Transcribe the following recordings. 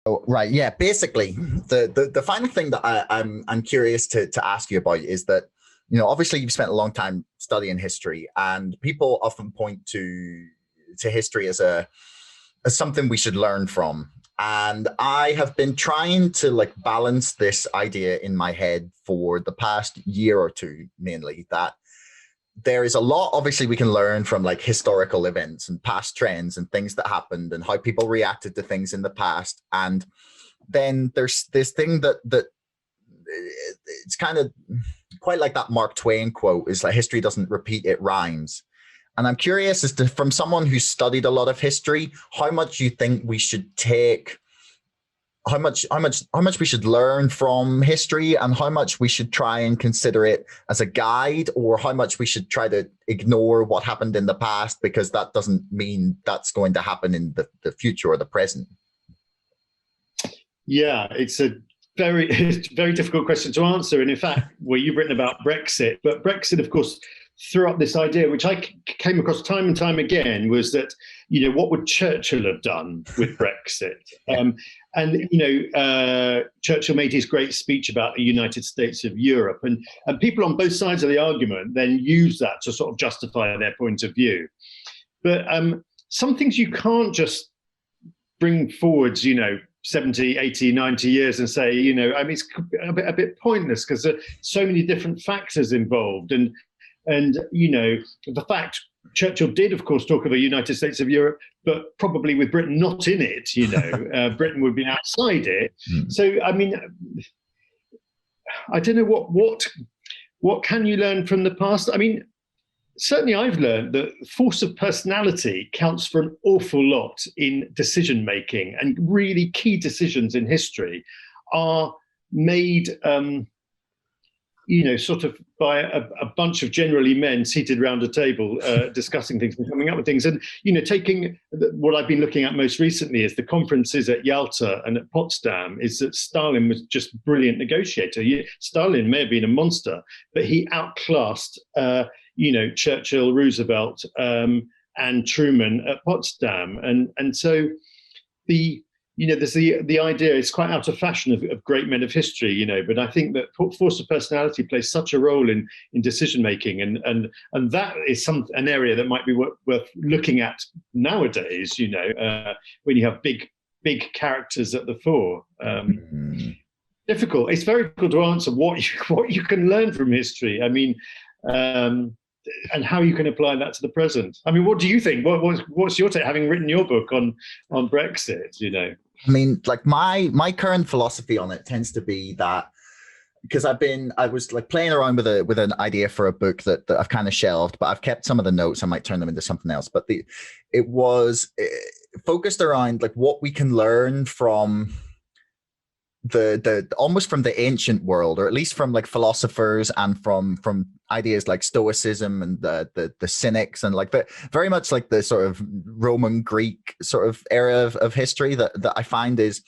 Oh, right. Yeah. Basically, the final thing that I'm curious to ask you about is that, obviously you've spent a long time studying history, and people often point to history as something we should learn from. And I have been trying to like balance this idea in my head for the past year or two, mainly that there is a lot obviously we can learn from like historical events and past trends and things that happened and how people reacted to things in the past. And then there's this thing that it's kind of quite like that Mark Twain quote is like history doesn't repeat, it rhymes. And I'm curious as to, from someone who's studied a lot of history, how much you think we should take, how much we should learn from history, and how much we should try and consider it as a guide, or how much we should try to ignore what happened in the past because that doesn't mean that's going to happen in the future or the present. Yeah, it's a very difficult question to answer. And in fact, well, you've written about Brexit, but Brexit, of course, threw up this idea, which I came across time and time again, was that, what would Churchill have done with Brexit? Churchill made his great speech about the United States of Europe, and people on both sides of the argument then use that to sort of justify their point of view. But some things you can't just bring forwards, 70, 80, 90 years and say, it's a bit pointless because there are so many different factors involved. And the fact Churchill did, of course, talk of a United States of Europe, but probably with Britain not in it, Britain would be outside it. So, I don't know what can you learn from the past? Certainly I've learned that force of personality counts for an awful lot in decision making, and really key decisions in history are made sort of by a bunch of generally men seated around a table discussing things and coming up with things. And, taking what I've been looking at most recently is the conferences at Yalta and at Potsdam, is that Stalin was just a brilliant negotiator. Stalin may have been a monster, but he outclassed, Churchill, Roosevelt, and Truman at Potsdam. And so there's the idea, it's quite out of fashion of great men of history, but I think that force of personality plays such a role in decision making, and that is an area that might be worth looking at nowadays, when you have big characters at the fore. Difficult. It's very difficult to answer what you can learn from history. And how you can apply that to the present. What do you think? What's your take, having written your book on Brexit? Like my current philosophy on it tends to be that, because I was like playing around with an idea for a book that I've kind of shelved, but I've kept some of the notes. I might turn them into something else. But it was focused around like what we can learn from the almost from the ancient world, or at least from like philosophers and from ideas like Stoicism and the Cynics, and like very much like the sort of Roman Greek sort of era of history that I find is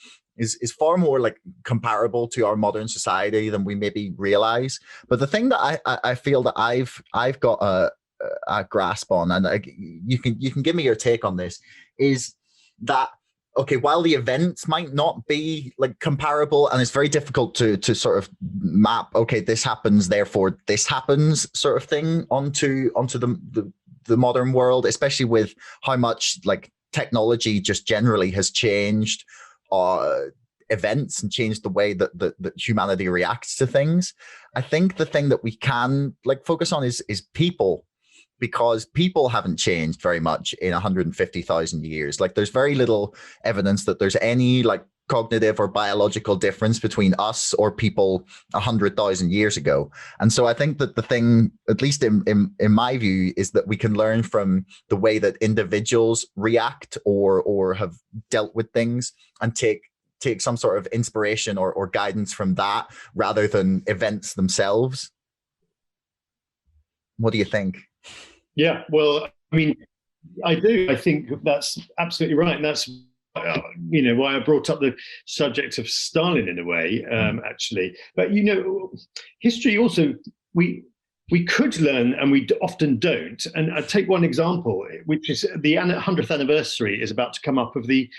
far more like comparable to our modern society than we maybe realize. But the thing that I feel that I've got a grasp on, and you can give me your take on this, is that, okay, while the events might not be like comparable, and it's very difficult to sort of map, okay, this happens, therefore this happens sort of thing onto the modern world, especially with how much like technology just generally has changed events and changed the way that humanity reacts to things. I think the thing that we can like focus on is people, because people haven't changed very much in 150,000 years. Like there's very little evidence that there's any like cognitive or biological difference between us or people 100,000 years ago. And so I think that the thing, at least in my view, is that we can learn from the way that individuals react or have dealt with things, and take some sort of inspiration or guidance from that rather than events themselves. What do you think? Yeah, well, I do. I think that's absolutely right. And that's, why I brought up the subject of Stalin in a way, actually. But, history also, we could learn, and we often don't. And I take one example, which is the 100th anniversary is about to come up of the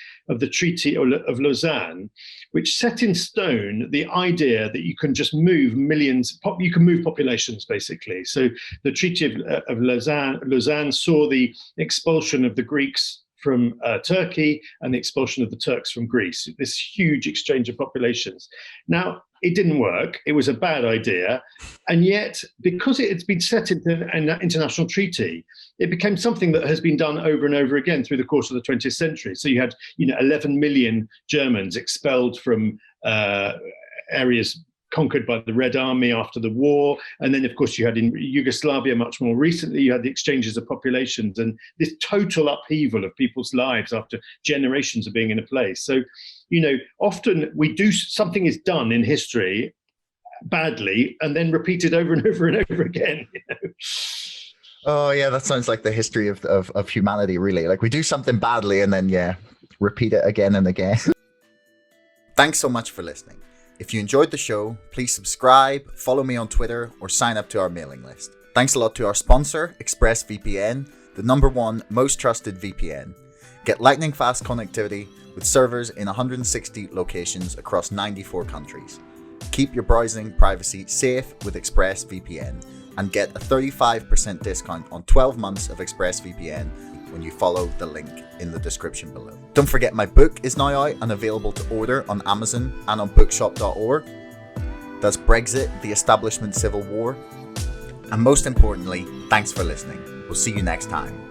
Treaty of Lausanne, which set in stone the idea that you can just move millions, you can move populations basically. So the Treaty of Lausanne saw the expulsion of the Greeks from Turkey and the expulsion of the Turks from Greece, this huge exchange of populations. Now, it didn't work. It was a bad idea. And yet, because it had been set into an international treaty, it became something that has been done over and over again through the course of the 20th century. So you had 11 million Germans expelled from areas conquered by the Red Army after the war. And then, of course, you had in Yugoslavia much more recently, you had the exchanges of populations and this total upheaval of people's lives after generations of being in a place. So, often something is done in history badly and then repeated over and over and over again. Oh, yeah, that sounds like the history of humanity, really. Like we do something badly and then, repeat it again and again. Thanks so much for listening. If you enjoyed the show, please subscribe, follow me on Twitter, or sign up to our mailing list. Thanks a lot to our sponsor, ExpressVPN, the #1 most trusted VPN. Get lightning fast connectivity with servers in 160 locations across 94 countries. Keep your browsing privacy safe with ExpressVPN and get a 35% discount on 12 months of ExpressVPN when you follow the link in the description below. Don't forget my book is now out and available to order on Amazon and on bookshop.org. That's Brexit, the Establishment Civil War. And most importantly, thanks for listening. We'll see you next time.